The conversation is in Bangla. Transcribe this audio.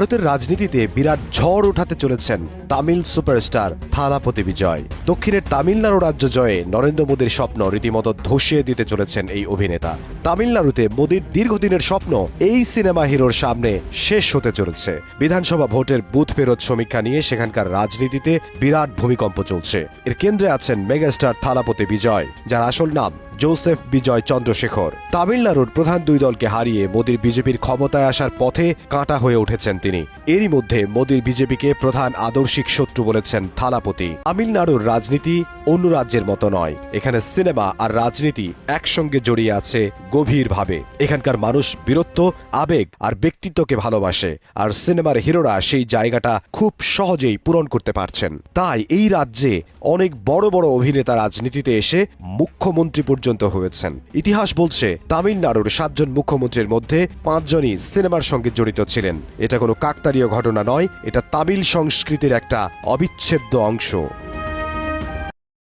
ভারতের রাজনীতিতে বিরাট ঝড় উঠাতে চলেছেন তামিল সুপারস্টার থালাপতি বিজয়। দক্ষিণের তামিলনাড়ু রাজ্য জয়ে নরেন্দ্র মোদীর স্বপ্ন রীতিমতো ধসিয়ে দিতে চলেছেন এই অভিনেতা। তামিলনাড়ুতে মোদীর দীর্ঘদিনের স্বপ্ন এই সিনেমা হিরোর সামনে শেষ হতে চলেছে। বিধানসভা ভোটের বুথ ফেরত সমীক্ষা নিয়ে সেখানকার রাজনীতিতে বিরাট ভূমিকম্প চলছে। এর কেন্দ্রে আছেন মেগাস্টার থালাপতি বিজয়, যার আসল নাম জোসেফ বিজয় চন্দ্রশেখর। তামিলনাড়ুর প্রধান দুই দলকে হারিয়ে মোদীর বিজেপির ক্ষমতায় আসার পথে কাঁটা হয়ে উঠেছেন তিনি। এরই মধ্যে মোদীর বিজেপিকে প্রধান আদর্শিক শত্রু বলেছেন থালাপতি। তামিলনাড়ুর রাজনীতি অন্য রাজ্যের মতো নয়। এখানে সিনেমা আর রাজনীতি একসঙ্গে জড়িয়ে আছে গভীরভাবে। এখানকার মানুষ বীরত্ব, আবেগ আর ব্যক্তিত্বকে ভালোবাসে, আর সিনেমার হিরোরা সেই জায়গাটা খুব সহজেই পূরণ করতে পারছেন। তাই এই রাজ্যে অনেক বড় বড় অভিনেতা রাজনীতিতে এসে মুখ্যমন্ত্রী পর্যন্ত হয়েছেন। ইতিহাস বলছে তামিলনাড়ুর 7 জন মুখ্যমন্ত্রীর মধ্যে 5 জনই সিনেমার সঙ্গে জড়িত ছিলেন। এটা কোনো কাকতালীয় ঘটনা নয়, এটা তামিল সংস্কৃতির একটা অবিচ্ছেদ্য অংশ।